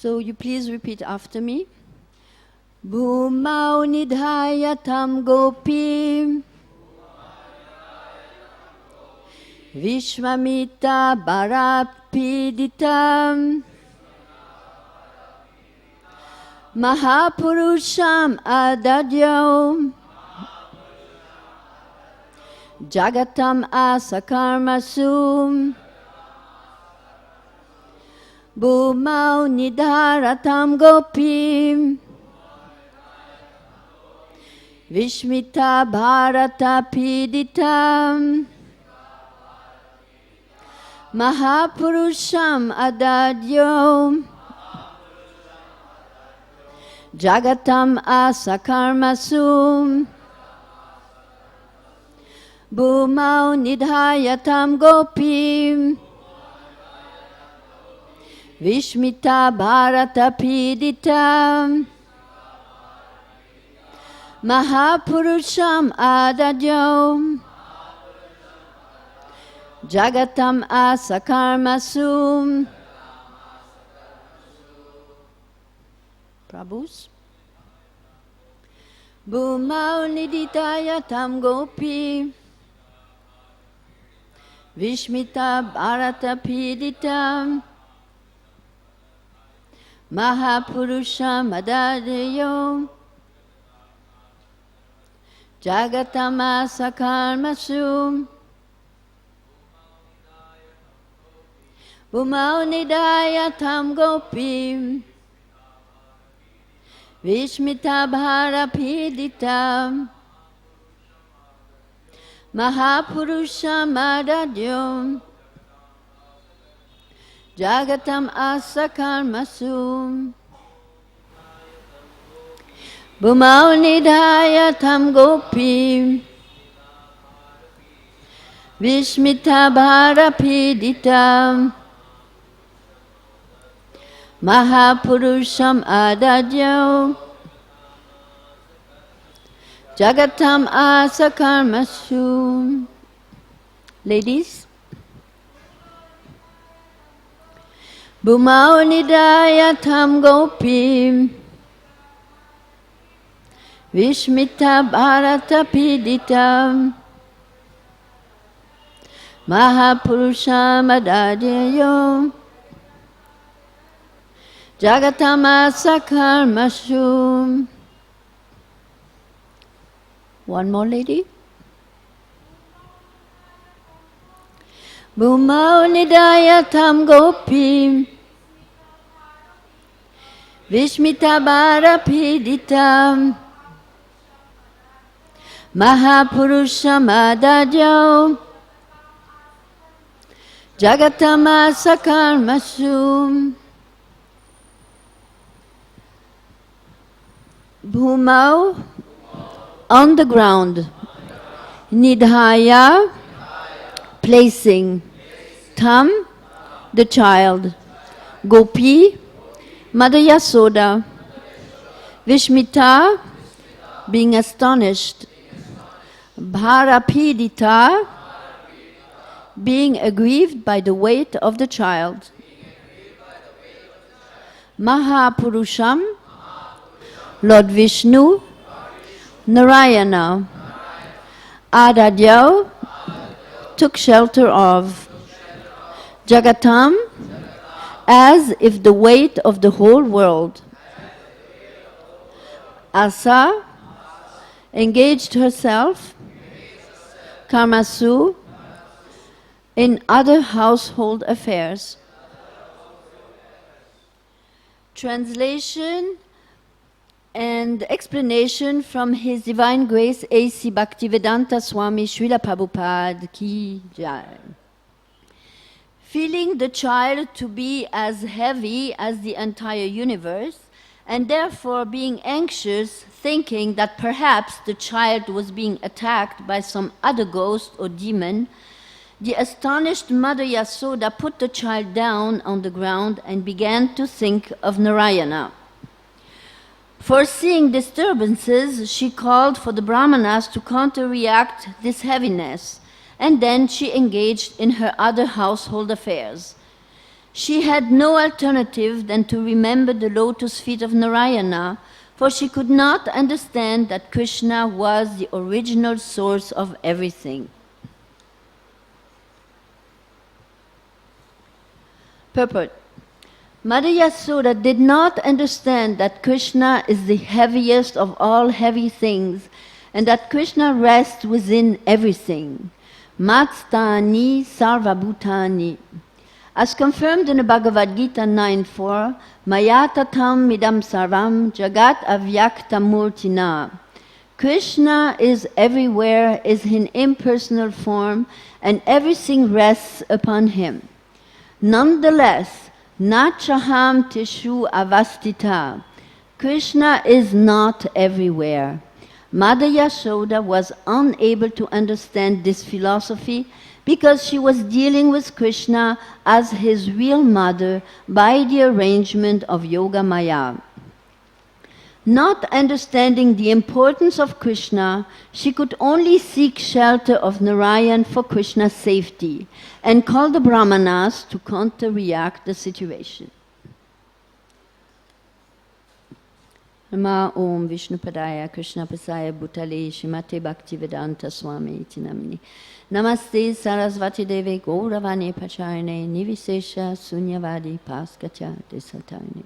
So you please repeat after me. Bhumau nidhayatam gopim Vishvamita bharapiditam Mahapurusham adadyam Jagatam asakarmasum Bhumau nidharatam gopim Vishmita bharata piditam Mahapurusham adadyam Jagatam asakarmasum Bhumau nidhayatam gopim Vishmita bharata piditam Mahapurusham adadyam Jagatam asakarmasum. Prabhus. Bhumau niditayatam gopi Vishmita bharata piditam Mahapurusham adadyam Jagatam asakarmasum. Bhumau nidayatam gopim Vishmita bharapiditam Mahapurusham adadyam Jagatam asakarmasum. Bhumau nidhayatam gopim Vishmita bharapiditam Mahapurusham adadyam Jagatam asakarmasum. Ladies. Bhumau nidayatam gopim Vishmita bharata piditam Mahapurusham adadyam Jagatam asakarmasum. One more lady. Bhumau nidayatam gopim Vishmita bharapiditam Mahapurusham adadyam Jagatam asakarmasum. Bhumau, on the ground. Nidhaya, placing. Tam, the child. Gopi, Mother Yasoda. Vishmita, being astonished. Bharapidita, being aggrieved by the weight of the child. Mahapurusham, Lord Vishnu, Narayana, Adadyau, took shelter of. Jagatam, as if the weight of the whole world. Asa, engaged herself. Karmasu, in other household affairs. Translation and explanation from His Divine Grace A.C. Bhaktivedanta Swami Srila Prabhupada Ki Jai. Feeling the child to be as heavy as the entire universe, and therefore being anxious, thinking that perhaps the child was being attacked by some other ghost or demon, the astonished Mother Yasoda put the child down on the ground and began to think of Narayana. Foreseeing disturbances, she called for the Brahmanas to counteract this heaviness, and then she engaged in her other household affairs. She had no alternative than to remember the lotus feet of Narayana, for she could not understand that Krishna was the original source of everything. Purport. Mother Yasoda did not understand that Krishna is the heaviest of all heavy things and that Krishna rests within everything. Matstani sarvabhutani. As confirmed in the Bhagavad Gita 9.4, Maya tatam midam sarvam jagat avyakta murtina. Krishna is everywhere, is in impersonal form, and everything rests upon him. Nonetheless, nachaham tishu avastita. Krishna is not everywhere. Mother Yashoda was unable to understand this philosophy because she was dealing with Krishna as his real mother by the arrangement of Yoga Maya. Not understanding the importance of Krishna, she could only seek shelter of Narayan for Krishna's safety and call the Brahmanas to counter-react the situation. Nama Om Vishnupadaya Krishna Pasaya Bhutale Shrimate Bhaktivedanta Swami Iti Namini. Namaste Sarasvati Deve Gauravane Pacharne Nivisesha Sunyavadi Paskatya Desatarne.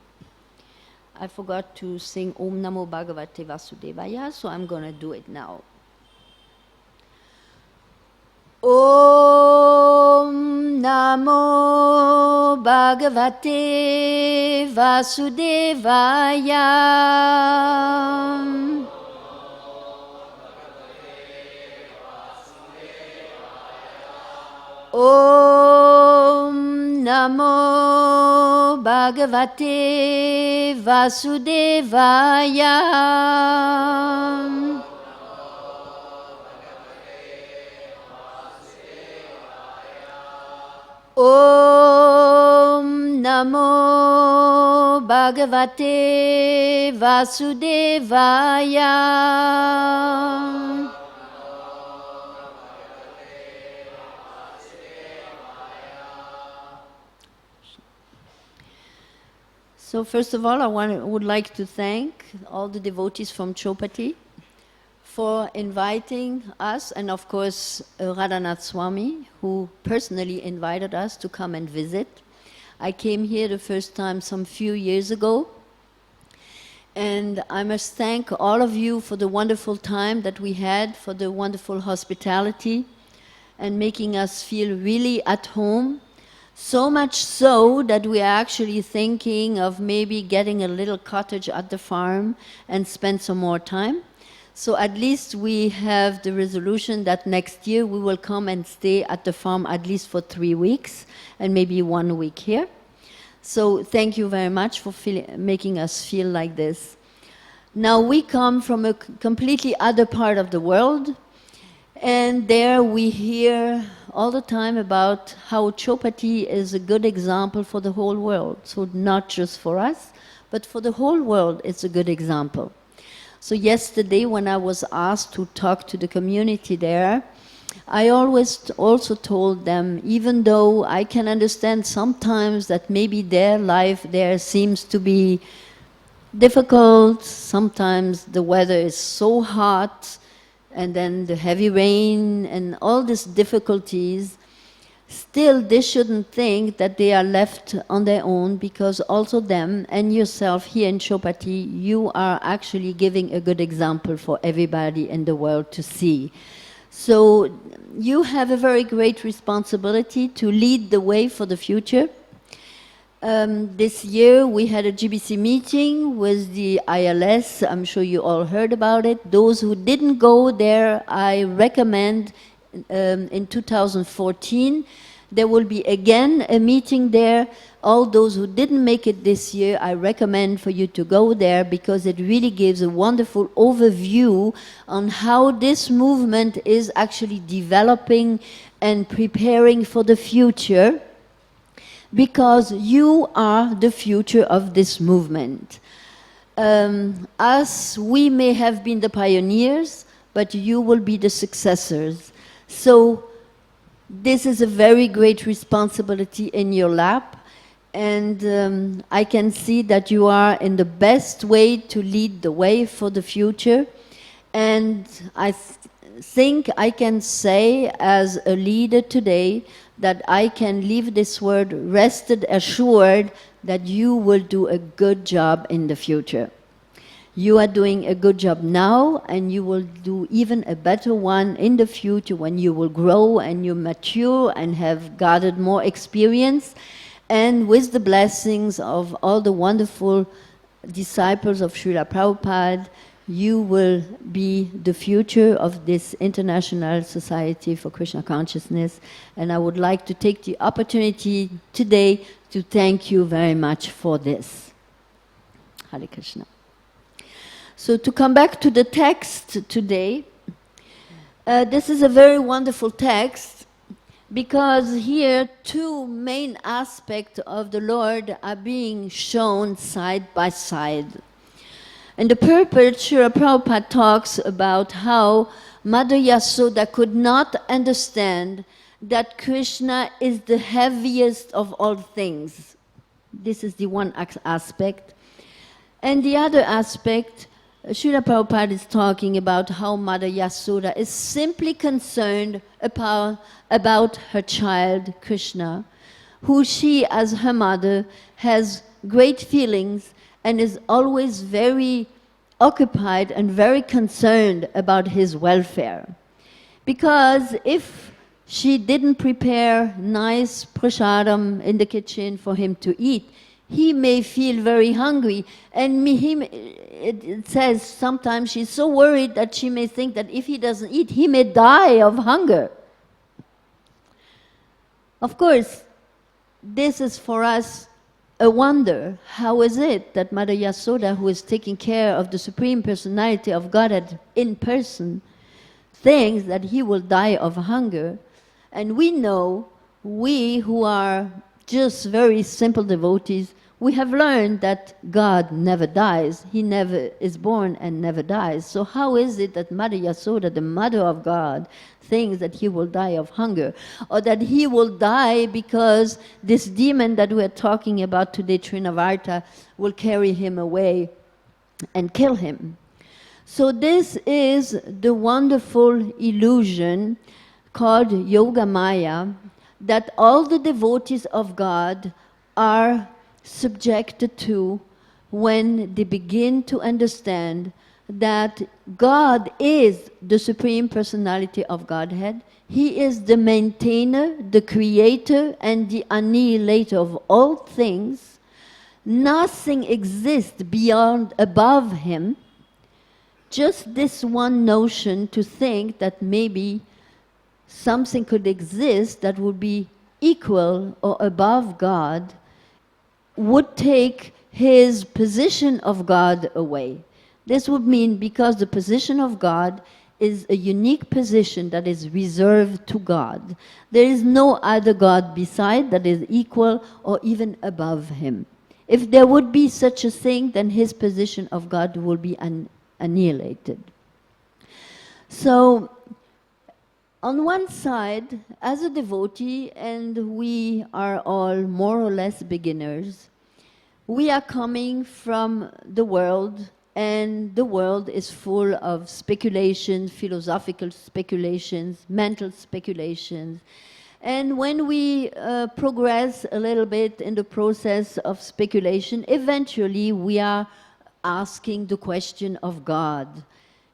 I forgot to sing Om Namo Bhagavate Vasudevaya, so I'm going to do it now. Om Namo Bhagavate Vasudevaya. Om Namo Bhagavate Vasudevaya. Om Namo Bhagavate Vasudevaya. So first of all, I would like to thank all the devotees from Chowpatty for inviting us, and of course Radhanath Swami, who personally invited us to come and visit. I came here the first time some few years ago, and I must thank all of you for the wonderful time that we had, for the wonderful hospitality, and making us feel really at home. So much so that we are actually thinking of maybe getting a little cottage at the farm and spend some more time. So at least we have the resolution that next year we will come and stay at the farm at least for 3 weeks and maybe 1 week here. So thank you very much for making us feel like this. Now we come from a completely other part of the world, and there we hear all the time about how Chowpatty is a good example for the whole world. So not just for us, but for the whole world it's a good example. So yesterday when I was asked to talk to the community there, I always also told them, even though I can understand sometimes that maybe their life there seems to be difficult, sometimes the weather is so hot, and then the heavy rain and all these difficulties, still they shouldn't think that they are left on their own, because also them and yourself here in Chowpatty, you are actually giving a good example for everybody in the world to see. So you have a very great responsibility to lead the way for the future. This year we had a GBC meeting with the ILS. I'm sure you all heard about it. Those who didn't go there, I recommend in 2014 there will be again a meeting there. All those who didn't make it this year, I recommend for you to go there, because it really gives a wonderful overview on how this movement is actually developing and preparing for the future. Because you are the future of this movement. Us, we may have been the pioneers, but you will be the successors. So this is a very great responsibility in your lap, And I can see that you are in the best way to lead the way for the future. And I think I can say as a leader today that I can leave this word rested assured that you will do a good job in the future. You are doing a good job now, and you will do even a better one in the future when you will grow and you mature and have gathered more experience. And with the blessings of all the wonderful disciples of Srila Prabhupada, you will be the future of this International Society for Krishna Consciousness. And I would like to take the opportunity today to thank you very much for this. Hare Krishna. So to come back to the text today, this is a very wonderful text because here two main aspects of the Lord are being shown side by side. And the purport, Srila Prabhupada talks about how Mother Yasoda could not understand that Krishna is the heaviest of all things. This is the one aspect. And the other aspect, Srila Prabhupada is talking about how Mother Yasoda is simply concerned about her child, Krishna, who she, as her mother, has great feelings and is always very occupied and very concerned about his welfare. Because if she didn't prepare nice prasadam in the kitchen for him to eat, he may feel very hungry. And it says sometimes she's so worried that she may think that if he doesn't eat, he may die of hunger. Of course, this is for us a wonder. How is it that Mother Yasoda, who is taking care of the Supreme Personality of Godhead in person, thinks that he will die of hunger? And we know, we who are just very simple devotees, we have learned that God never dies. He never is born and never dies. So how is it that Mother Yasoda, the mother of God, thinks that he will die of hunger? Or that he will die because this demon that we're talking about today, Trinavarta, will carry him away and kill him? So this is the wonderful illusion called Yoga Maya that all the devotees of God are subjected to when they begin to understand that God is the Supreme Personality of Godhead. He is the maintainer, the creator, and the annihilator of all things. Nothing exists above him. Just this one notion to think that maybe something could exist that would be equal or above God would take his position of God away. This would mean because the position of God is a unique position that is reserved to God. There is no other God beside that is equal or even above him. If there would be such a thing, then his position of God will be annihilated. So, on one side, as a devotee, and we are all more or less beginners, we are coming from the world, and the world is full of speculations, philosophical speculations, mental speculations. And when we progress a little bit in the process of speculation, eventually we are asking the question of God.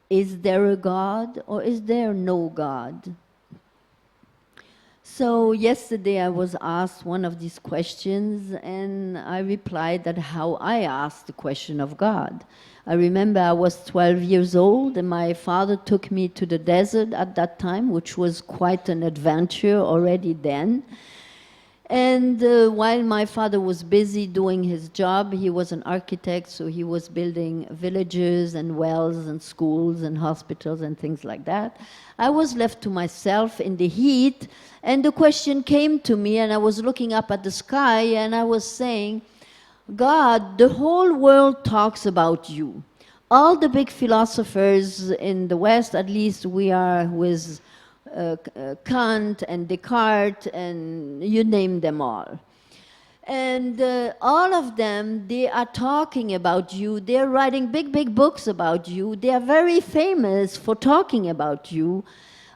Is there a God or is there no God? So yesterday I was asked one of these questions, and I replied that how I asked the question of God. I remember I was 12 years old, and my father took me to the desert at that time, which was quite an adventure already then. And while my father was busy doing his job, he was an architect, so he was building villages and wells and schools and hospitals and things like that. I was left to myself in the heat, and the question came to me, and I was looking up at the sky, and I was saying, God, the whole world talks about you. All the big philosophers in the West, at least we are with Kant and Descartes, and you name them all. And all of them, they are talking about you. They're writing big, big books about you. They are very famous for talking about you.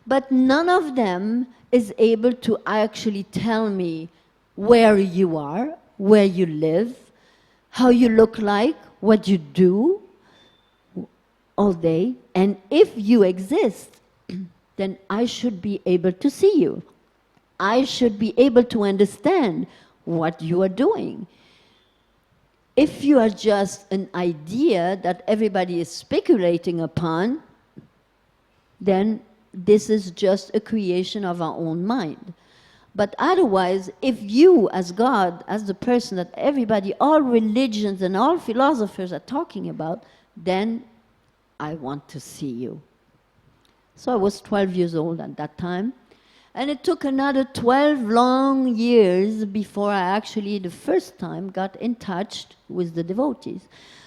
But none of them is able to actually tell me where you are, where you live, how you look like, what you do all day. And if you exist, then I should be able to see you. I should be able to understand what you are doing. If you are just an idea that everybody is speculating upon, then this is just a creation of our own mind. But otherwise, if you, as God, as the person that everybody, all religions and all philosophers are talking about, then I want to see you. So I was 12 years old at that time. And it took another 12 long years before I actually, the first time, got in touch with the devotees.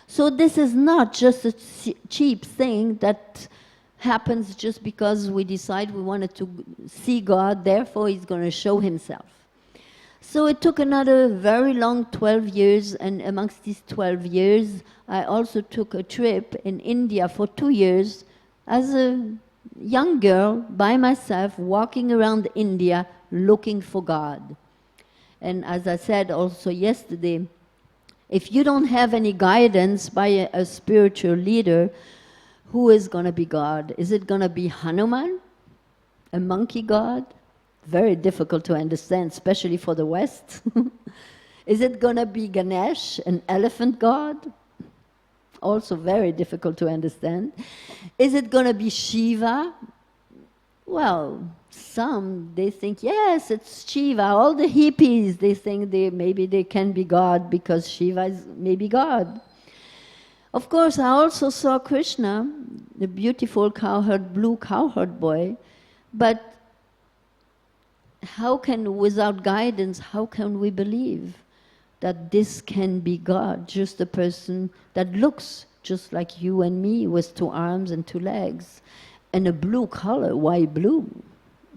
So this is not just a cheap thing that happens just because we decide we wanted to see God, therefore He's going to show Himself. So it took another very long 12 years, and amongst these 12 years, I also took a trip in India for 2 years as a young girl by myself, walking around India looking for God. And as I said also yesterday, if you don't have any guidance by a spiritual leader, who is going to be God? Is it going to be Hanuman, a monkey god? Very difficult to understand, especially for the West. Is it going to be Ganesh, an elephant god? Also very difficult to understand. Is it going to be Shiva? Well, some, they think, yes, it's Shiva. All the hippies, they think maybe they can be God because Shiva is maybe God. Of course, I also saw Krishna, the beautiful cowherd, blue cowherd boy, but without guidance, how can we believe that this can be God, just a person that looks just like you and me with 2 arms and 2 legs and a blue color? Why blue?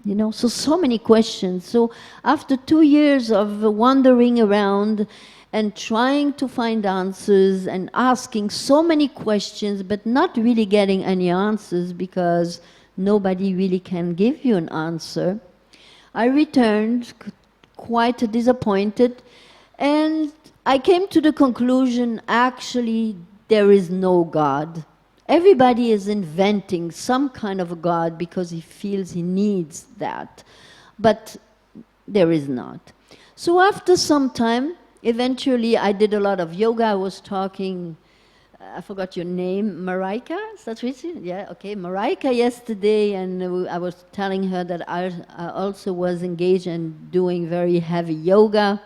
You know, so many questions. So after 2 years of wandering around and trying to find answers and asking so many questions, but not really getting any answers because nobody really can give you an answer, I returned quite disappointed, and I came to the conclusion, actually, there is no God. Everybody is inventing some kind of a God because he feels he needs that, but there is not. So after some time, eventually I did a lot of yoga. I was talking, I forgot your name, Marika? Is that right? Yeah, okay, Marika yesterday, and I was telling her that I also was engaged in doing very heavy yoga.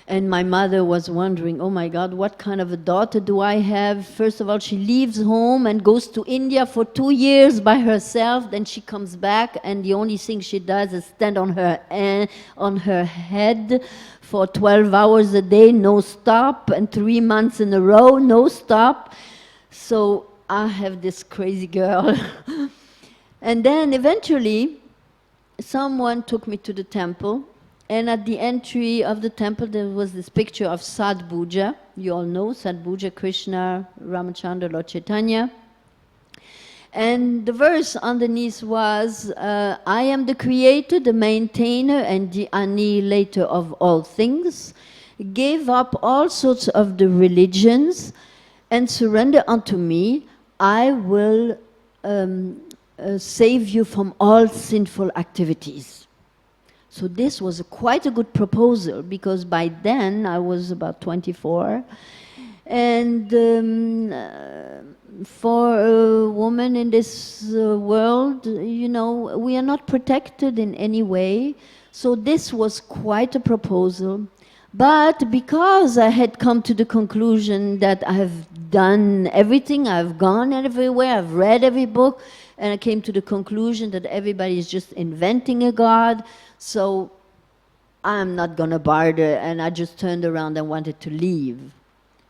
And my mother was wondering, oh my God, what kind of a daughter do I have? First of all, she leaves home and goes to India for 2 years by herself. Then she comes back, and the only thing she does is stand on her head for 12 hours a day, no stop, and 3 months in a row, no stop. So I have this crazy girl. And then eventually, someone took me to the temple. And at the entry of the temple, there was this picture of Sadbhuja. You all know Sadbhuja, Krishna, Ramachandra, Lord Chaitanya. And the verse underneath was, I am the creator, the maintainer, and the annihilator of all things. Give up all sorts of the religions and surrender unto me. I will save you from all sinful activities. So this was quite a good proposal, because by then I was about 24. And for a woman in this world, you know, we are not protected in any way. So this was quite a proposal. But because I had come to the conclusion that I have done everything, I've gone everywhere, I've read every book, and I came to the conclusion that everybody is just inventing a God, so I'm not going to barter, and I just turned around and wanted to leave.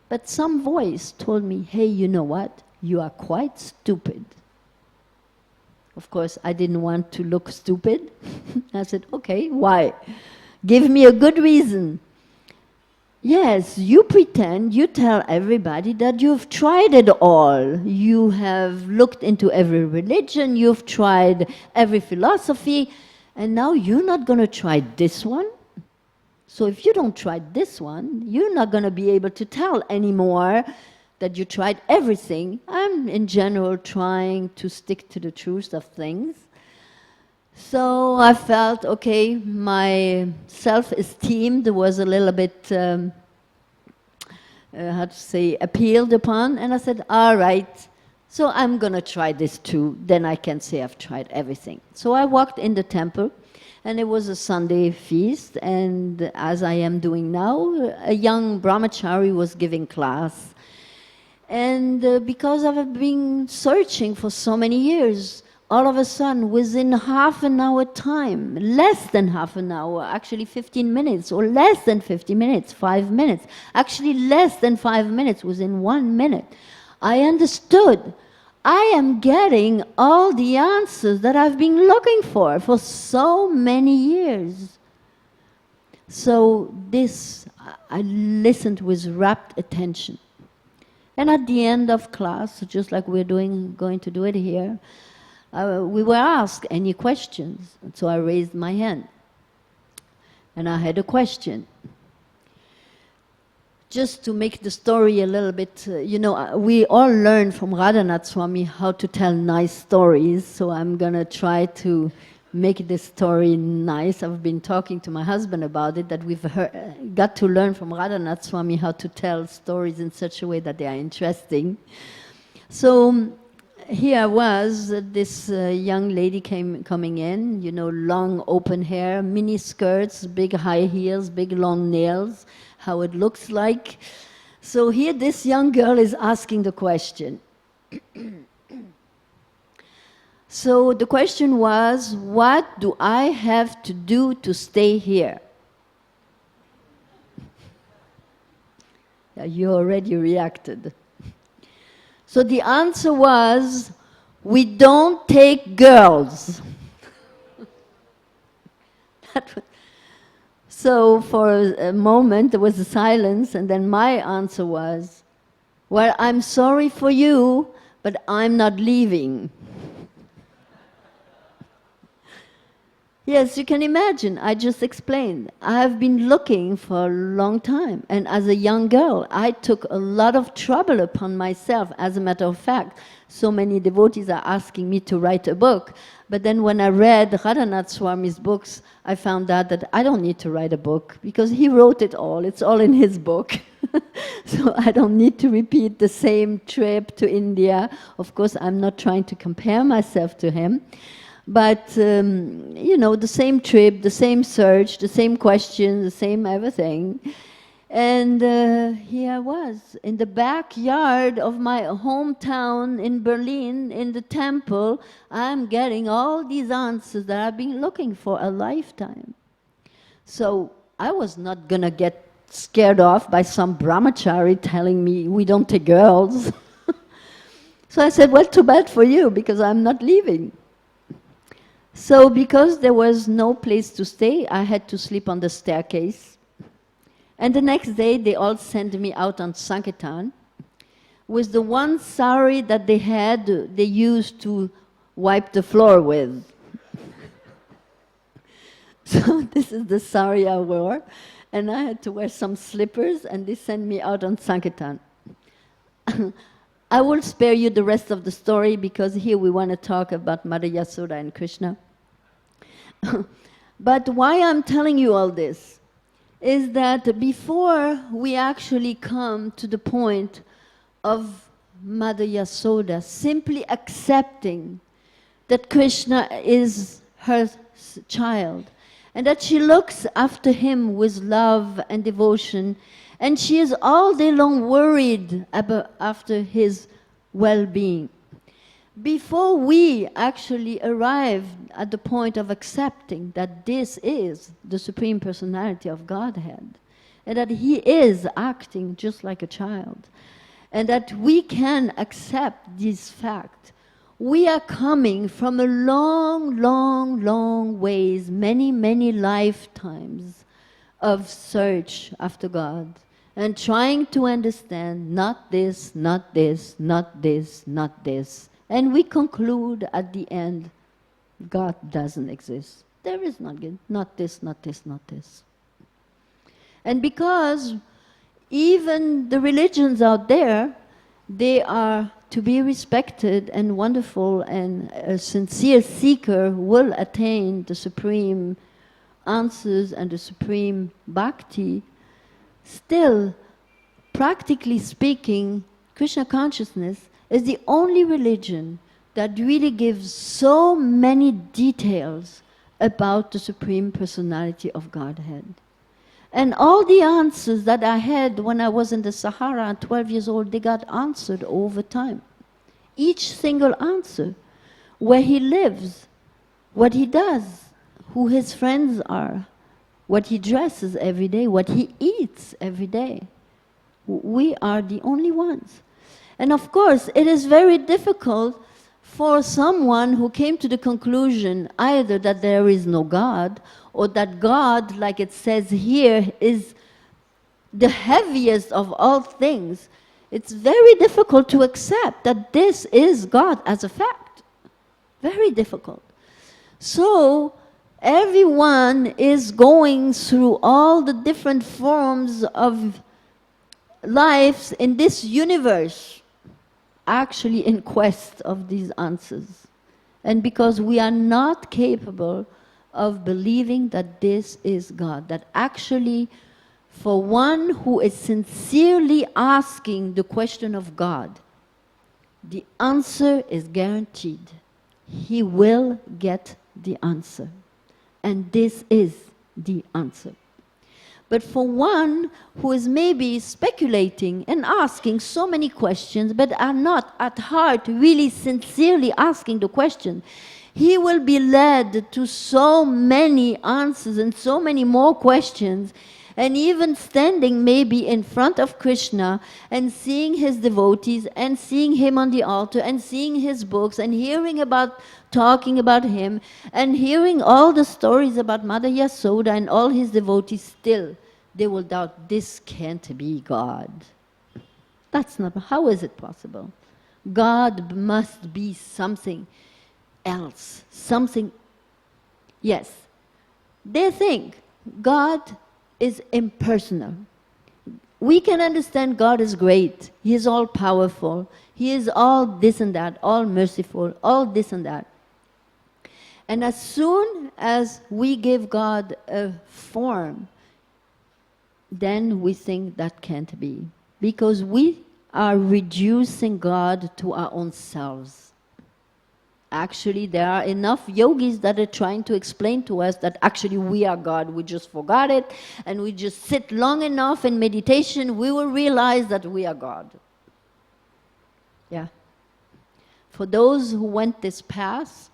But some voice told me, hey, you know what? You are quite stupid. Of course, I didn't want to look stupid. I said, okay, why? Give me a good reason. Yes, you pretend, you tell everybody that you've tried it all. You have looked into every religion, you've tried every philosophy, and now you're not going to try this one? So if you don't try this one, you're not going to be able to tell anymore that you tried everything. I'm, in general, trying to stick to the truth of things. So I felt, okay, my self-esteem was a little bit, how to say, appealed upon. And I said, all right, so I'm going to try this too. Then I can say I've tried everything. So I walked in the temple, and it was a Sunday feast. And as I am doing now, a young brahmachari was giving class. And because I've been searching for so many years, all of a sudden, within half an hour time, less than half an hour, actually 15 minutes, or less than 50 minutes, 5 minutes, actually less than 5 minutes, within 1 minute, I understood I am getting all the answers that I've been looking for so many years. So this, I listened with rapt attention. And at the end of class, just like we're going to do it here, we were asked any questions. And so I raised my hand. And I had a question. Just to make the story a little bit, we all learn from Radhanath Swami how to tell nice stories. So I'm going to try to make this story nice. I've been talking to my husband about it, that we've got to learn from Radhanath Swami how to tell stories in such a way that they are interesting. So here was this young lady coming in, long open hair, mini skirts, big high heels, big long nails, how it looks like. So here this young girl is asking the question. So the question was, what do I have to do to stay here? Yeah, you already reacted. So the answer was, we don't take girls. So for a moment there was a silence, and then my answer was, well, I'm sorry for you, but I'm not leaving. Yes, you can imagine, I just explained. I have been looking for a long time, and as a young girl, I took a lot of trouble upon myself. As a matter of fact, so many devotees are asking me to write a book, but then when I read Radhanath Swami's books, I found out that I don't need to write a book, because he wrote it all, it's all in his book. So I don't need to repeat the same trip to India. Of course, I'm not trying to compare myself to him. But, the same trip, the same search, the same questions, the same everything. And here I was, in the backyard of my hometown in Berlin, in the temple. I'm getting all these answers that I've been looking for a lifetime. So I was not going to get scared off by some brahmachari telling me we don't take girls. So I said, well, too bad for you, because I'm not leaving. So because there was no place to stay, I had to sleep on the staircase. And the next day, they all sent me out on Sankirtan with the one sari that they used to wipe the floor with. So this is the sari I wore, and I had to wear some slippers, and they sent me out on Sankirtan. I will spare you the rest of the story, because here we want to talk about Mother Yasoda and Krishna. But why I'm telling you all this is that before we actually come to the point of Mother Yasoda simply accepting that Krishna is her child, and that she looks after him with love and devotion, and she is all day long worried after his well-being. Before we actually arrive at the point of accepting that this is the Supreme Personality of Godhead, and that he is acting just like a child, and that we can accept this fact, we are coming from a long, long, long ways, many, many lifetimes of search after God. and trying to understand not this, not this, not this, not this. And we conclude at the end, God doesn't exist. There is not this, not this, not this. And because even the religions out there, they are to be respected and wonderful, and a sincere seeker will attain the supreme answers and the supreme bhakti. Still, practically speaking, Krishna consciousness is the only religion that really gives so many details about the Supreme Personality of Godhead. And all the answers that I had when I was in the Sahara at 12 years old, they got answered over time. Each single answer, where he lives, what he does, who his friends are, what he dresses every day, what he eats every day. We are the only ones. And of course, it is very difficult for someone who came to the conclusion either that there is no God, or that God, like it says here, is the heaviest of all things. It's very difficult to accept that this is God as a fact. Very difficult. So, everyone is going through all the different forms of lives in this universe, actually in quest of these answers. And because we are not capable of believing that this is God, that actually for one who is sincerely asking the question of God, the answer is guaranteed. He will get the answer. And this is the answer. But for one who is maybe speculating and asking so many questions, but are not at heart really sincerely asking the question, he will be led to so many answers and so many more questions, and even standing maybe in front of Krishna and seeing his devotees and seeing him on the altar and seeing his books and hearing about, talking about him and hearing all the stories about Mother Yasoda and all his devotees, still they will doubt, this can't be God. That's not, how is it possible? God must be something else, something, yes. They think God is impersonal. We can understand God is great. He is all powerful. He is all this and that, all merciful, all this and that. And as soon as we give God a form, then we think that can't be. Because we are reducing God to our own selves. Actually, there are enough yogis that are trying to explain to us that actually we are God. We just forgot it, and we just sit long enough in meditation, we will realize that we are God. Yeah. For those who went this path,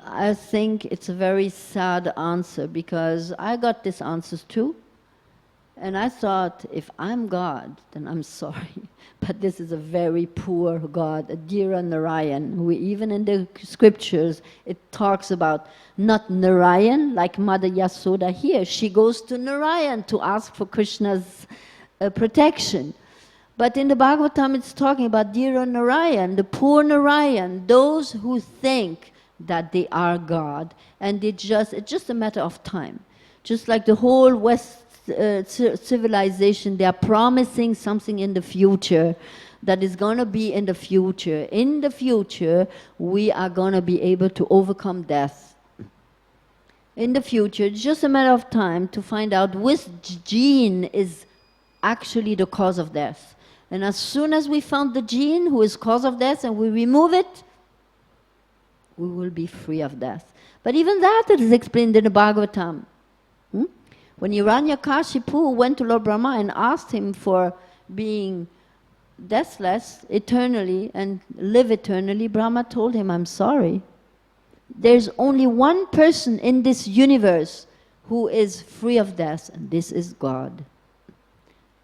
I think it's a very sad answer, because I got these answers too. And I thought, if I'm God, then I'm sorry. But this is a very poor God, a Dira Narayan, who even in the scriptures, it talks about not Narayan, like Mother Yasoda here. She goes to Narayan to ask for Krishna's protection. But in the Bhagavatam, it's talking about Dira Narayan, the poor Narayan, those who think that they are God, and it's just a matter of time. Just like the whole West civilization, they are promising something in the future that is going to be in the future. In the future, we are going to be able to overcome death. In the future, it's just a matter of time to find out which gene is actually the cause of death. And as soon as we found the gene who is cause of death and we remove it, we will be free of death. But even that is explained in the Bhagavatam. When Hiranyakashipu went to Lord Brahma and asked him for being deathless eternally and live eternally, Brahma told him, I'm sorry. There's only one person in this universe who is free of death, and this is God.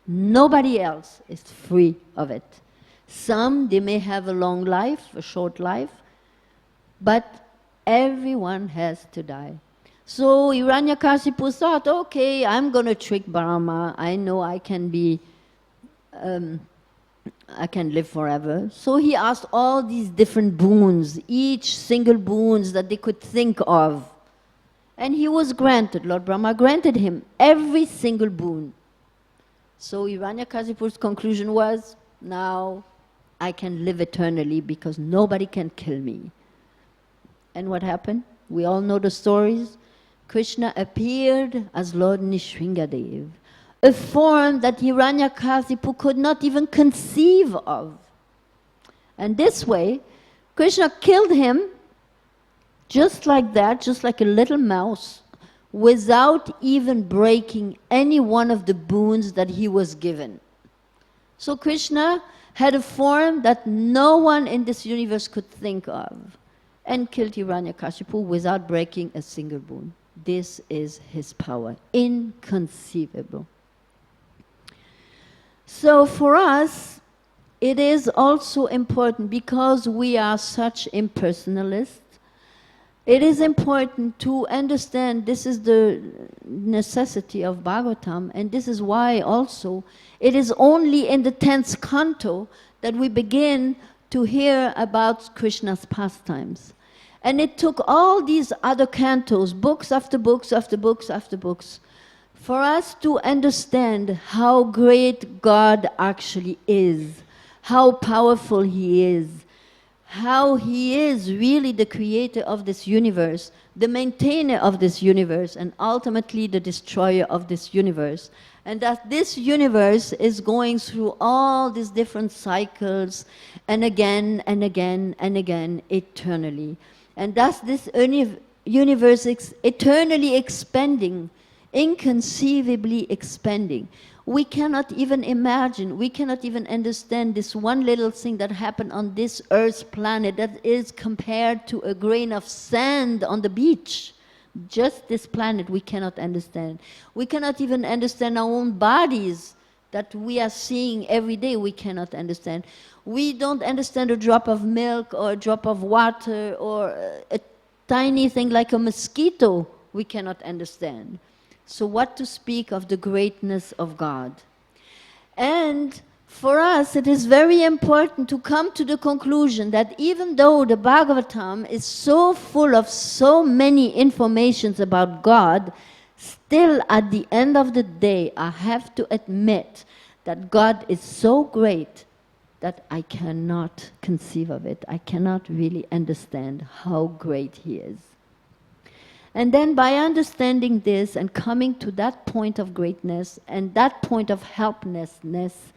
Nobody else is free of it. Some, they may have a long life, a short life, but everyone has to die. So Hiranyakasipu thought, okay, I'm going to trick Brahma. I know I can live forever. So he asked all these different boons, each single boons that they could think of. And he was granted, Lord Brahma granted him every single boon. So Hiranyakasipu's conclusion was, now I can live eternally because nobody can kill me. And what happened? We all know the stories. Krishna appeared as Lord Nrsingadev, a form that Hiranyakasipu could not even conceive of. And this way, Krishna killed him just like that, just like a little mouse, without even breaking any one of the boons that he was given. So Krishna had a form that no one in this universe could think of, and killed Hiranyakashipu without breaking a single boon. This is his power, inconceivable. So for us, it is also important, because we are such impersonalists, it is important to understand this is the necessity of Bhagavatam, and this is why also it is only in the 10th canto that we begin to hear about Krishna's pastimes. And it took all these other cantos, books after books after books after books, for us to understand how great God actually is, how powerful He is, how He is really the creator of this universe, the maintainer of this universe, and ultimately the destroyer of this universe. And that this universe is going through all these different cycles, and again and again and again, eternally. And thus this universe is eternally expanding, inconceivably expanding. We cannot even imagine, we cannot even understand this one little thing that happened on this Earth planet that is compared to a grain of sand on the beach. Just this planet we cannot understand. We cannot even understand our own bodies that we are seeing every day. We cannot understand. We don't understand a drop of milk or a drop of water or a tiny thing like a mosquito. We cannot understand. So what to speak of the greatness of God? And for us, it is very important to come to the conclusion that even though the Bhagavatam is so full of so many informations about God, still at the end of the day, I have to admit that God is so great that I cannot conceive of it. I cannot really understand how great He is. And then by understanding this and coming to that point of greatness and that point of helplessness,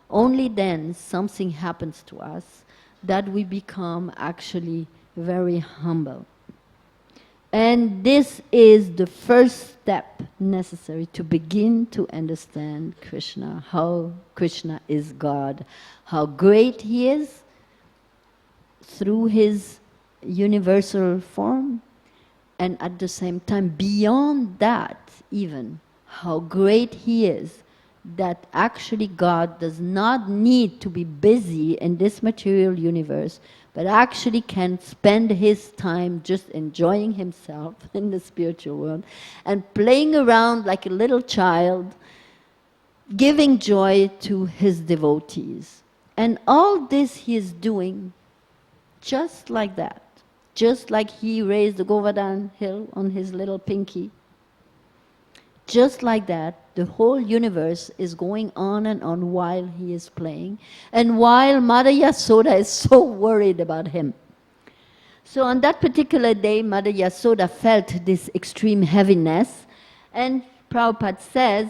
only then something happens to us that we become actually very humble. And this is the first step necessary to begin to understand Krishna, how Krishna is God, how great He is through His universal form, and at the same time, beyond that even, how great He is, that actually God does not need to be busy in this material universe, but actually can spend His time just enjoying Himself in the spiritual world and playing around like a little child, giving joy to His devotees. And all this He is doing just like that. Just like He raised the Govardhan hill on His little pinky. Just like that, the whole universe is going on and on while He is playing, and while Mother Yasoda is so worried about Him. So on that particular day, Mother Yasoda felt this extreme heaviness, and Prabhupada says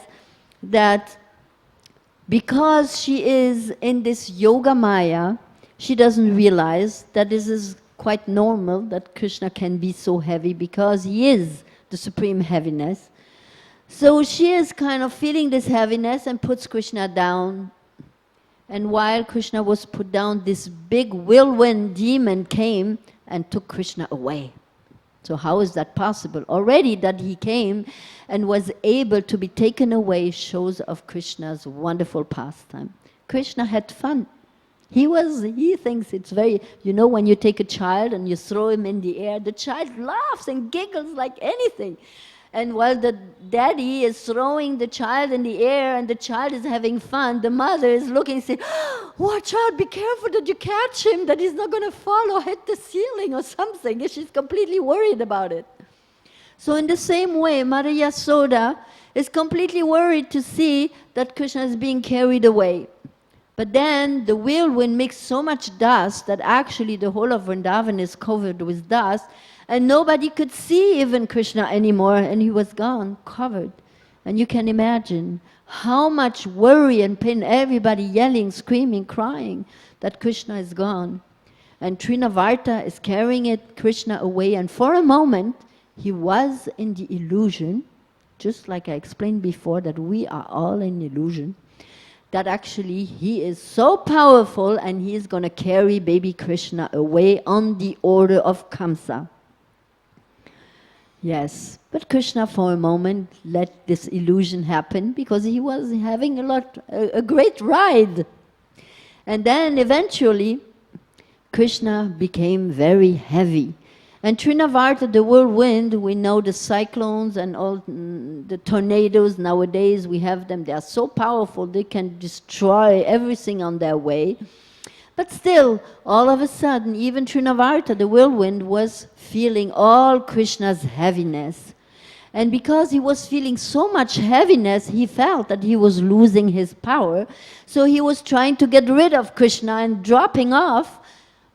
that because she is in this yoga maya, she doesn't realize that this is quite normal, that Krishna can be so heavy because He is the supreme heaviness. So she is kind of feeling this heaviness and puts Krishna down. And while Krishna was put down, this big whirlwind demon came and took Krishna away. So how is that possible? Already that he came and was able to be taken away shows of Krishna's wonderful pastime. Krishna had fun. He thinks it's very, you know, when you take a child and you throw him in the air, the child laughs and giggles like anything. And while the daddy is throwing the child in the air and the child is having fun, the mother is looking and saying, watch out, be careful that you catch him, that he's not going to fall or hit the ceiling or something. And she's completely worried about it. So in the same way, Mother Yasoda is completely worried to see that Krishna is being carried away. But then the whirlwind makes so much dust that actually the whole of Vrindavan is covered with dust, and nobody could see even Krishna anymore, and he was gone, covered. And you can imagine how much worry and pain, everybody yelling, screaming, crying that Krishna is gone. And Trinavarta is carrying Krishna away, and for a moment he was in the illusion, just like I explained before, that we are all in illusion, that actually he is so powerful and he is going to carry baby Krishna away on the order of Kamsa. Yes, but Krishna for a moment let this illusion happen because he was having a great ride. And then eventually Krishna became very heavy. And Trinavarta, the whirlwind, we know the cyclones and all the tornadoes nowadays, we have them, they are so powerful, they can destroy everything on their way. But still, all of a sudden, even Trinavarta, the whirlwind, was feeling all Krishna's heaviness. And because he was feeling so much heaviness, he felt that he was losing his power. So he was trying to get rid of Krishna and dropping off.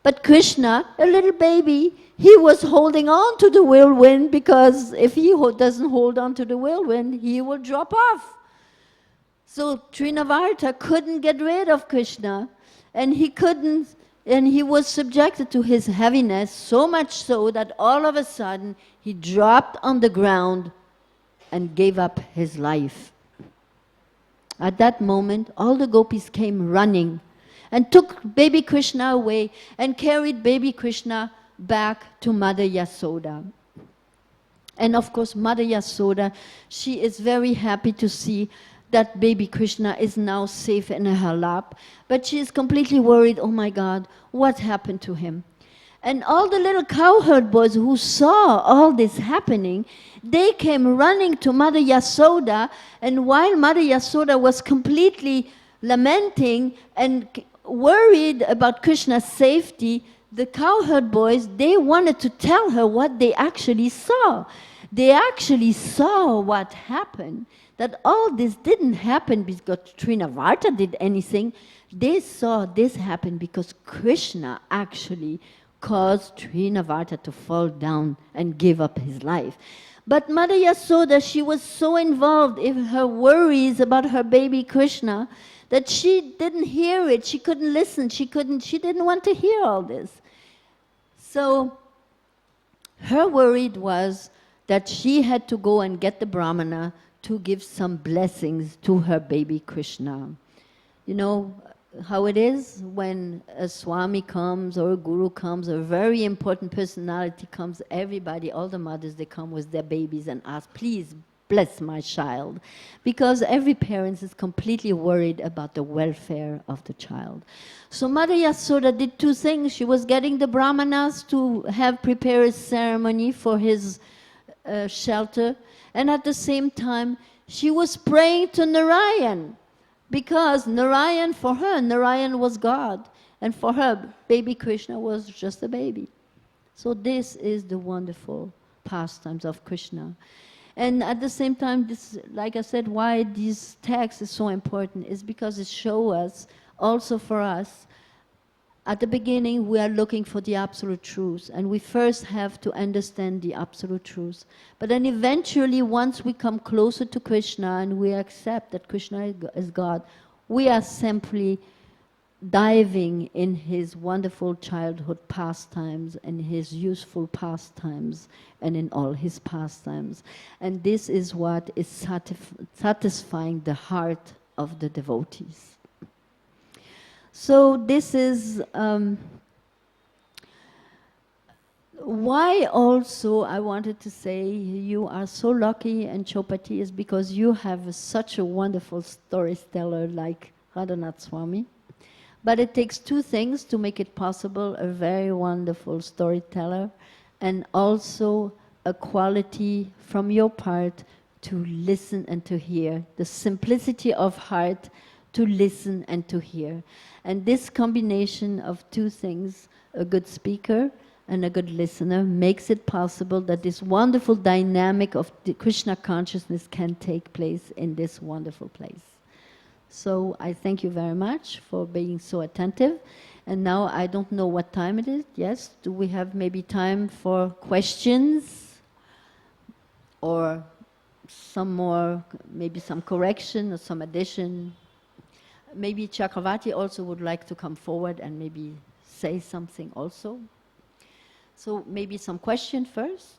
But Krishna, a little baby, he was holding on to the whirlwind, because if he doesn't hold on to the whirlwind, he will drop off. So Trinavarta couldn't get rid of Krishna, and he was subjected to his heaviness, so much so that all of a sudden he dropped on the ground and gave up his life. At that moment, all the gopis came running and took baby Krishna away and carried baby Krishna back to Mother Yasoda. And of course, Mother Yasoda, she is very happy to see that baby Krishna is now safe in her lap. But she is completely worried, oh my God, what happened to him? And all the little cowherd boys who saw all this happening, they came running to Mother Yasoda, and while Mother Yasoda was completely lamenting and worried about Krishna's safety, the cowherd boys, they wanted to tell her what they actually saw. They actually saw what happened, that all this didn't happen because Trinavarta did anything. They saw this happen because Krishna actually caused Trinavarta to fall down and give up his life. But Mother Yasoda, she was so involved in her worries about her baby Krishna that she didn't hear it, she couldn't listen, she didn't want to hear all this. So her worry was that she had to go and get the Brahmana to give some blessings to her baby Krishna. You know how it is when a Swami comes or a Guru comes, or a very important personality comes, everybody, all the mothers, they come with their babies and ask, please bless my child. Because every parent is completely worried about the welfare of the child. So Mother Yasoda did two things. She was getting the Brahmanas to have prepared a ceremony for his shelter, and at the same time she was praying to Narayan, because Narayan, for her, Narayan was God, and for her, baby Krishna was just a baby. So this is the wonderful pastimes of Krishna. And at the same time, this, like I said, why this text is so important is because it shows us, also for us, at the beginning we are looking for the absolute truth, and we first have to understand the absolute truth. But then eventually, once we come closer to Krishna and we accept that Krishna is God, we are simply diving in his wonderful childhood pastimes and his useful pastimes and in all his pastimes. And this is what is satisfying the heart of the devotees. So this is why also I wanted to say you are so lucky, and Chowpatty, is because you have such a wonderful storyteller like Radhanath Swami. But it takes two things to make it possible: a very wonderful storyteller, and also a quality from your part to listen and to hear. The simplicity of heart to listen and to hear. And this combination of two things, a good speaker and a good listener, makes it possible that this wonderful dynamic of the Krishna consciousness can take place in this wonderful place. So I thank you very much for being so attentive. And now I don't know what time it is. Yes, do we have maybe time for questions? Or some more, maybe some correction or some addition? Maybe Chakravarti also would like to come forward and maybe say something also. So maybe some question first.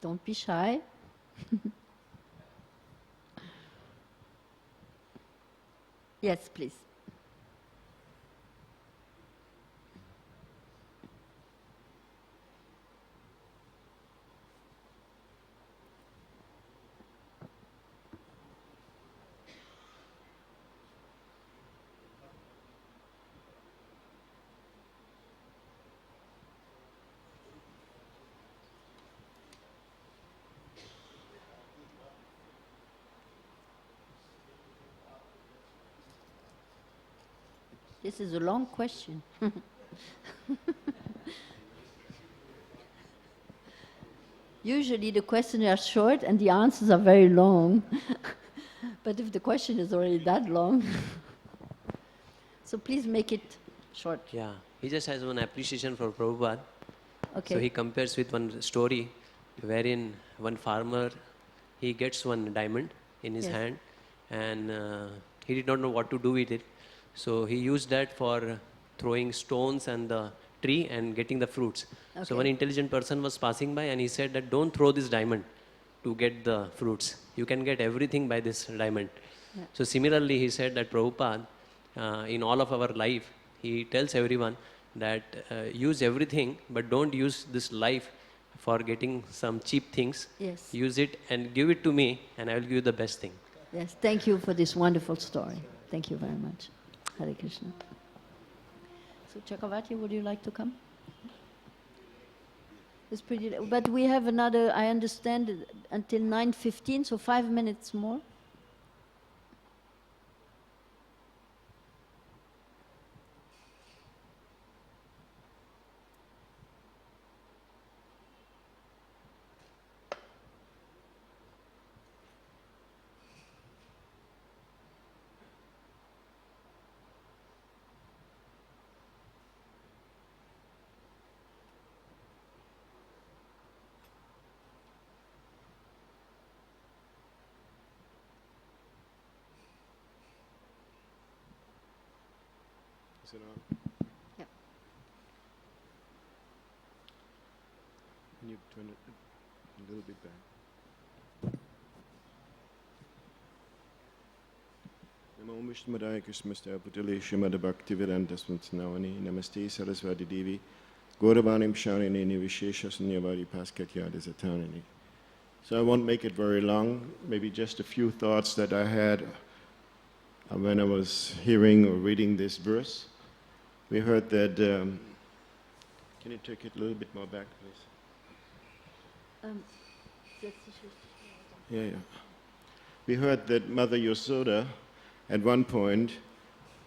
Don't be shy. Yes, please. This is a long question. Usually the questions are short and the answers are very long. But if the question is already that long, so please make it short. Yeah, he just has one appreciation for Prabhupada. Okay. So he compares with one story wherein one farmer, he gets one diamond in his hand, and he did not know what to do with it. So he used that for throwing stones and the tree and getting the fruits. Okay. So one intelligent person was passing by and he said that don't throw this diamond to get the fruits. You can get everything by this diamond. Yeah. So similarly, he said that Prabhupada, in all of our life, he tells everyone that use everything, but don't use this life for getting some cheap things. Yes. Use it and give it to me, and I will give you the best thing. Yes, thank you for this wonderful story. Thank you very much. Hare Krishna. So Chakravarti, would you like to come? It's pretty, but we have another, I understand, until 9:15, so 5 minutes more. Is it on? Yep. Can you turn it a little bit back? Namo Vishnumadaya Krishnamastaya Putale Srimad Bhaktivedanta Swamnavani Namaste Saraswati Devi Gauravanim Sharinini Vishesha Sunyavari Paskatyada Zatanini. So I won't make it very long, maybe just a few thoughts that I had when I was hearing or reading this verse. We heard that, can you take it a little bit more back, please? Yeah. We heard that Mother Yasoda, at one point,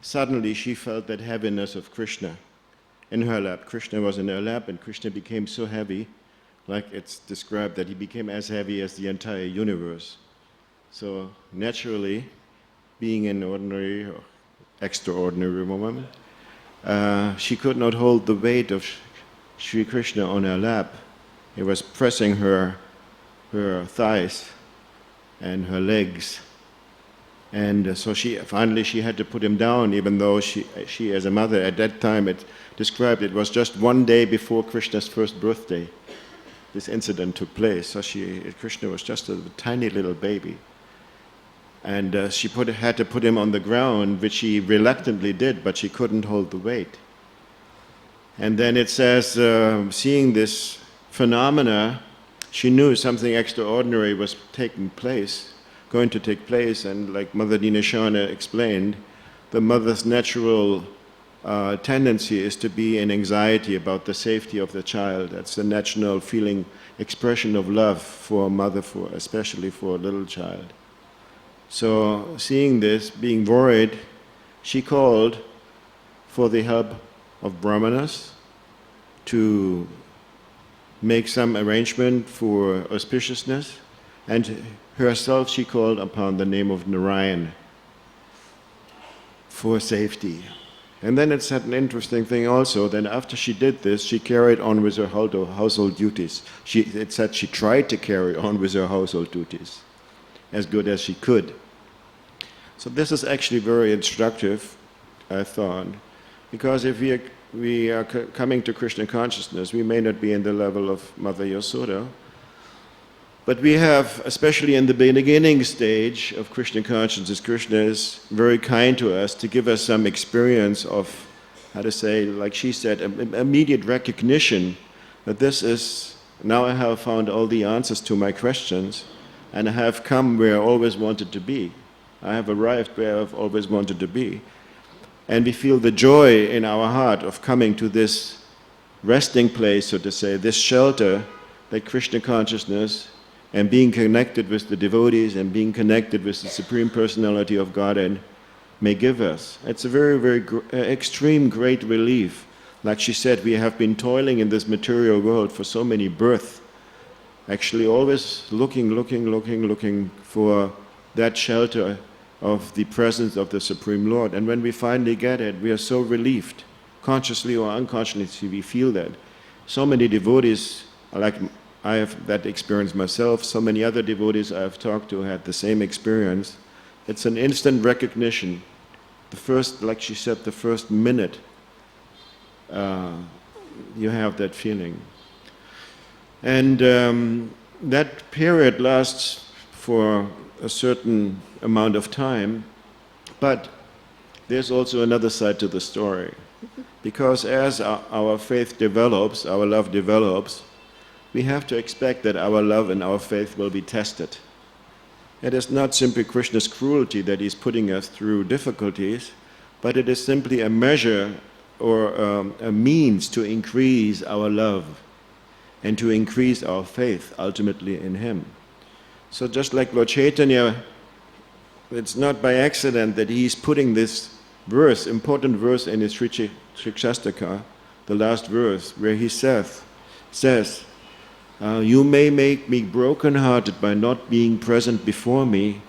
suddenly she felt that heaviness of Krishna in her lap. Krishna was in her lap, and Krishna became so heavy, like it's described, that he became as heavy as the entire universe. So naturally, being an ordinary or extraordinary woman, she could not hold the weight of Sri Krishna on her lap. He was pressing her thighs and her legs. And so she had to put him down, even though she as a mother at that time, it described it was just one day before Krishna's first birthday. This incident took place. So Krishna was just a tiny little baby. And she had to put him on the ground, which she reluctantly did, but she couldn't hold the weight. And then it says, seeing this phenomena, she knew something extraordinary was taking place. going to take place. And like Mother Dina Sharana explained, the mother's natural tendency is to be in anxiety about the safety of the child. That's the natural feeling, expression of love for a mother, especially for a little child. So seeing this, being worried, she called for the help of brahmanas to make some arrangement for auspiciousness, and herself she called upon the name of Narayan for safety. And then it's an interesting thing also, that after she did this, she carried on with her household duties. It said she tried to carry on with her household duties as good as she could. So this is actually very instructive, I thought, because if we are coming to Krishna consciousness, we may not be in the level of Mother Yasoda, but we have, especially in the beginning stage of Krishna consciousness, Krishna is very kind to us to give us some experience of, how to say, like she said, immediate recognition that this is, now I have found all the answers to my questions, and I have come where I always wanted to be. I have arrived where I've always wanted to be. And we feel the joy in our heart of coming to this resting place, so to say, this shelter that Krishna consciousness and being connected with the devotees and being connected with the Supreme Personality of Godhead may give us. It's a very, very extreme great relief. Like she said, we have been toiling in this material world for so many births, actually always looking for that shelter of the presence of the Supreme Lord. And when we finally get it, we are so relieved. Consciously or unconsciously, we feel that. So many devotees, like I have that experience myself, so many other devotees I have talked to had the same experience. It's an instant recognition. The first, like she said, the first minute, you have that feeling. And that period lasts for a certain amount of time, but there's also another side to the story. Because as our faith develops, our love develops, we have to expect that our love and our faith will be tested. It is not simply Krishna's cruelty that he's putting us through difficulties, but it is simply a measure or a means to increase our love and to increase our faith ultimately in him. So just like Lord Chaitanya, it's not by accident that he's putting this verse, important verse in his Shikshastaka, the last verse, where he says, you may make me broken-hearted by not being present before me,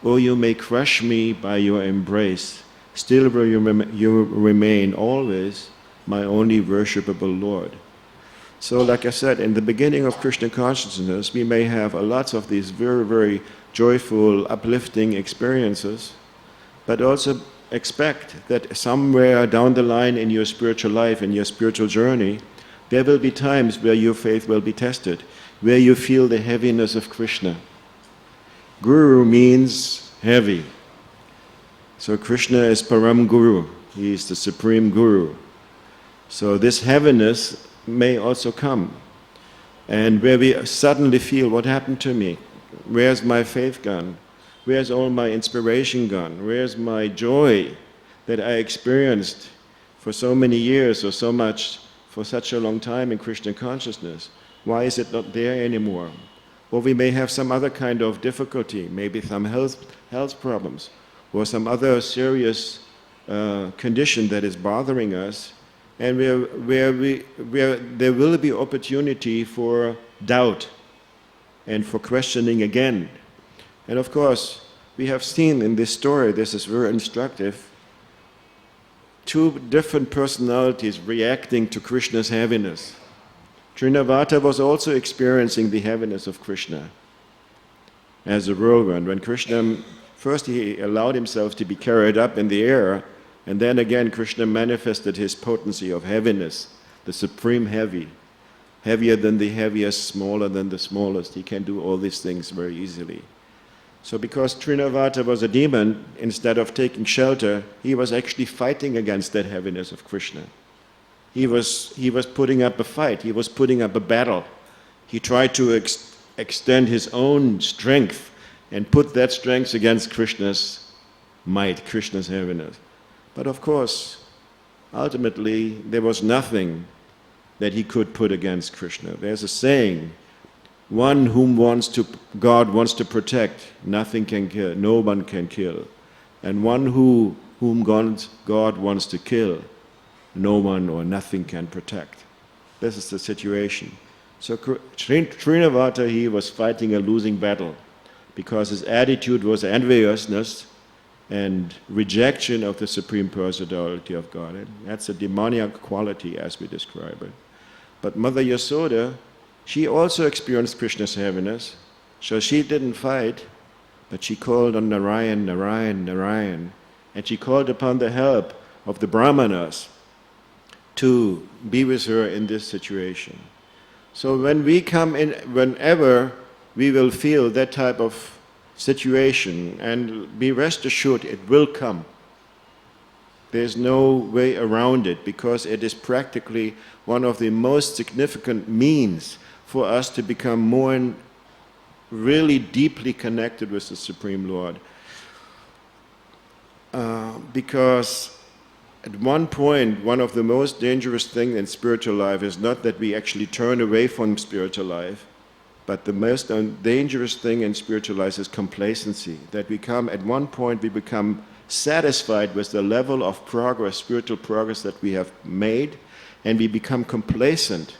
or you may crush me by your embrace. Still will you remain always my only worshipable Lord. So like I said, in the beginning of Krishna consciousness, we may have lots of these very, very joyful, uplifting experiences, but also expect that somewhere down the line in your spiritual life, in your spiritual journey, there will be times where your faith will be tested, where you feel the heaviness of Krishna. Guru means heavy. So Krishna is Param Guru. He is the Supreme Guru. So this heaviness may also come. And where we suddenly feel, what happened to me? Where's my faith gone? Where's all my inspiration gone? Where's my joy that I experienced for so many years or so much, for such a long time in Krishna consciousness? Why is it not there anymore? Or we may have some other kind of difficulty, maybe some health problems, or some other serious condition that is bothering us, and where there will be opportunity for doubt and for questioning again. And of course, we have seen in this story, this is very instructive, two different personalities reacting to Krishna's heaviness. Trinavata was also experiencing the heaviness of Krishna as a whirlwind. When Krishna, first he allowed himself to be carried up in the air, and then again Krishna manifested his potency of heaviness, the supreme heavy, heavier than the heaviest, smaller than the smallest. He can do all these things very easily. So because Trinavata was a demon, instead of taking shelter, he was actually fighting against that heaviness of Krishna. He was putting up a fight, he was putting up a battle. He tried to extend his own strength and put that strength against Krishna's might, Krishna's heaviness. But of course, ultimately, there was nothing that he could put against Krishna. There's a saying, one whom God wants to protect, nothing can kill, no one can kill. And one whom God wants to kill, no one or nothing can protect. This is the situation. So Srinivata, he was fighting a losing battle because his attitude was enviousness and rejection of the Supreme Personality of Godhead. That's a demoniac quality as we describe it. But Mother Yasoda, she also experienced Krishna's heaviness, so she didn't fight, but she called on Narayan, Narayan, Narayan, and she called upon the help of the Brahmanas to be with her in this situation. So when we come in, whenever we will feel that type of situation, and be rest assured it will come. There's no way around it, because it is practically one of the most significant means for us to become more and really deeply connected with the Supreme Lord. Because at one point, one of the most dangerous things in spiritual life is not that we actually turn away from spiritual life, but the most dangerous thing in spiritual life is complacency. That at one point we become satisfied with the level of progress, spiritual progress that we have made, and we become complacent,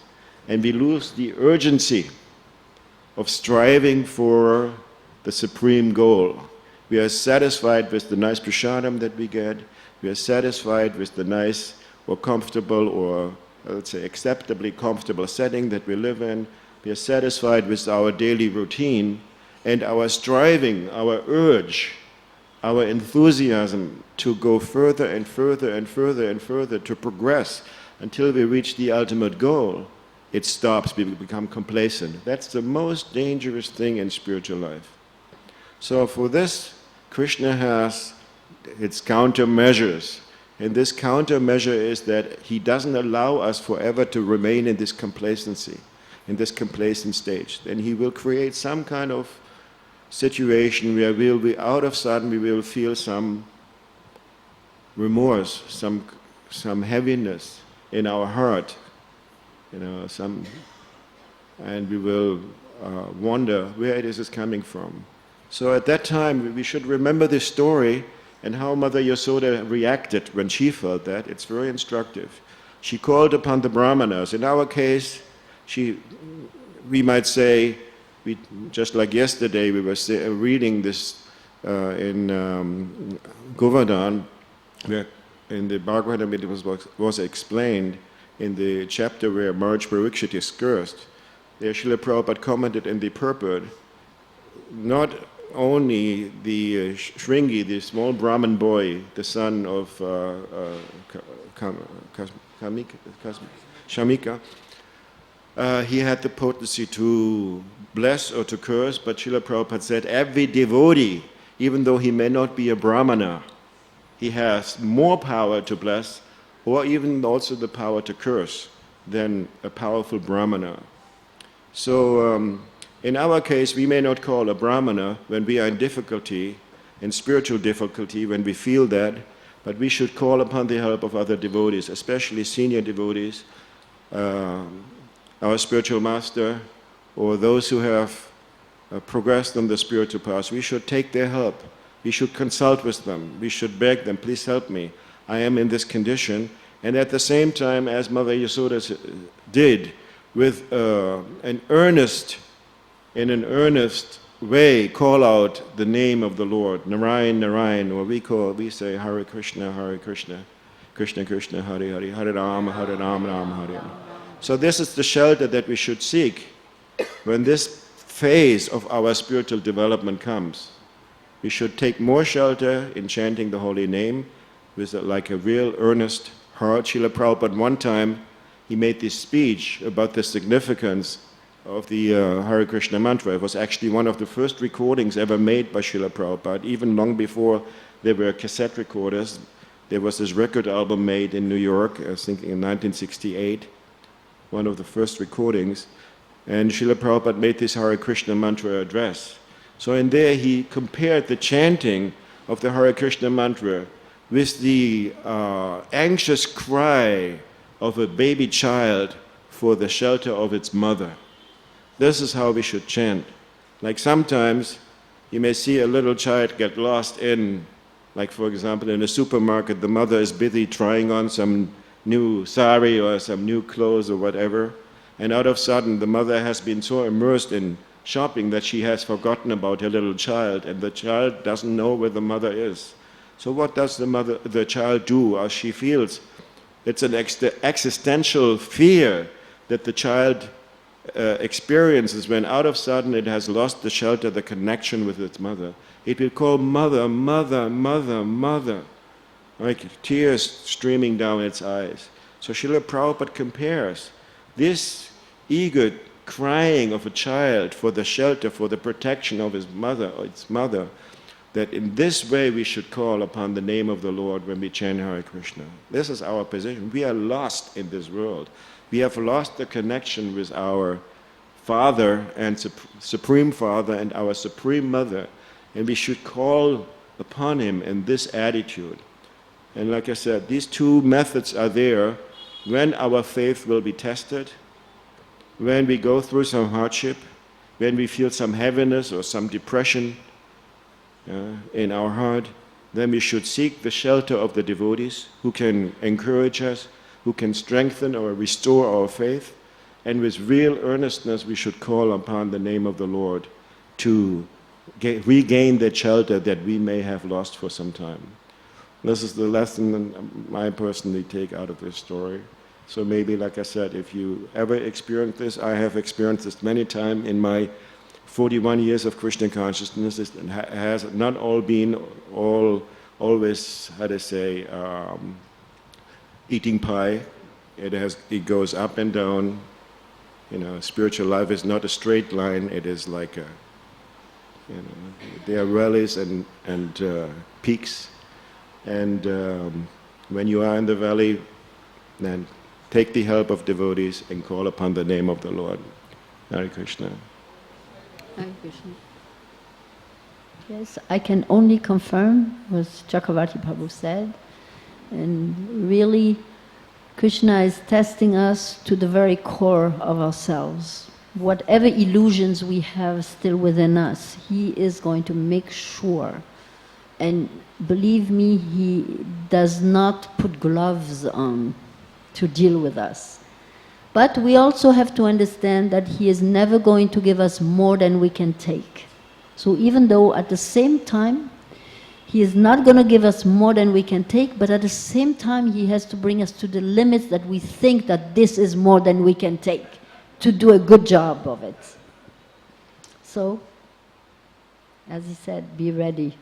and we lose the urgency of striving for the supreme goal. We are satisfied with the nice prasadam that we get. We are satisfied with the nice or comfortable or, let's say, acceptably comfortable setting that we live in. We are satisfied with our daily routine, and our striving, our urge, our enthusiasm to go further and further and further and further, to progress until we reach the ultimate goal, it stops. We become complacent. That's the most dangerous thing in spiritual life. So for this, Krishna has its countermeasures. And this countermeasure is that he doesn't allow us forever to remain in this complacency, in this complacent stage. Then he will create some kind of situation where we'll be out of sudden, we will feel some remorse, some heaviness in our heart, and we will wonder where it is coming from. So at that time, we should remember this story and how Mother Yasoda reacted when she felt that. It's very instructive. She called upon the Brahmanas. In our case, we might say, just like yesterday, we were reading this in Govardhan, where in the Bhagavatam it was explained in the chapter where Marriage Parikshit is cursed. There Srila Prabhupada commented in the purport, not only the Shringi, the small Brahmin boy, the son of Shamika, he had the potency to bless or to curse, but Srila Prabhupada said every devotee, even though he may not be a Brahmana, he has more power to bless, or even also the power to curse, than a powerful Brahmana. So in our case, we may not call a Brahmana when we are in difficulty, in spiritual difficulty, when we feel that, but we should call upon the help of other devotees, especially senior devotees, our spiritual master, or those who have progressed on the spiritual path. We should take their help. We should consult with them. We should beg them, please help me. I am in this condition. And at the same time, as Mother Yasoda did, with in an earnest way, call out the name of the Lord, Narayan, Narayan, or we say Hare Krishna, Krishna Krishna, Hare Hare, Hare Rama, Rama Hare. So this is the shelter that we should seek when this phase of our spiritual development comes. We should take more shelter in chanting the holy name with like a real earnest heart. Srila Prabhupada one time, he made this speech about the significance of the Hare Krishna mantra. It was actually one of the first recordings ever made by Srila Prabhupada, even long before there were cassette recorders. There was this record album made in New York, I was thinking in 1968, one of the first recordings, and Srila Prabhupada made this Hare Krishna mantra address. So in there he compared the chanting of the Hare Krishna mantra with the anxious cry of a baby child for the shelter of its mother. This is how we should chant. Like sometimes you may see a little child get lost in, like for example in a supermarket, the mother is busy trying on some new sari or some new clothes or whatever, and out of sudden the mother has been so immersed in shopping that she has forgotten about her little child, and the child doesn't know where the mother is. So what does the child do as she feels? It's an existential fear that the child experiences when out of sudden it has lost the shelter, the connection with its mother. It will call mother, mother, mother, mother, like tears streaming down its eyes. So Srila Prabhupada compares this eager crying of a child for the shelter, for the protection of his mother or its mother, that in this way we should call upon the name of the Lord when we chant Hare Krishna. This is our position. We are lost in this world. We have lost the connection with our Father and Supreme Father and our Supreme Mother, and we should call upon Him in this attitude. And like I said, these two methods are there when our faith will be tested, when we go through some hardship, when we feel some heaviness or some depression in our heart, then we should seek the shelter of the devotees who can encourage us, who can strengthen or restore our faith, and with real earnestness we should call upon the name of the Lord to regain the shelter that we may have lost for some time. This is the lesson I personally take out of this story. So maybe, like I said, if you ever experience this, I have experienced this many times in my 41 years of Krishna consciousness. It has not all been always, how to say, eating pie. It goes up and down. You know, spiritual life is not a straight line. It is like a, you know, there are valleys and peaks. And when you are in the valley, then take the help of devotees and call upon the name of the Lord. Hare Krishna. Hare Krishna. Yes, I can only confirm what Chakravarti Prabhu said. And really, Krishna is testing us to the very core of ourselves. Whatever illusions we have still within us, He is going to make sure. And believe me, He does not put gloves on to deal with us. But we also have to understand that He is never going to give us more than we can take. So even though at the same time, He is not going to give us more than we can take, but at the same time, He has to bring us to the limits that we think that this is more than we can take, to do a good job of it. So, as He said, be ready.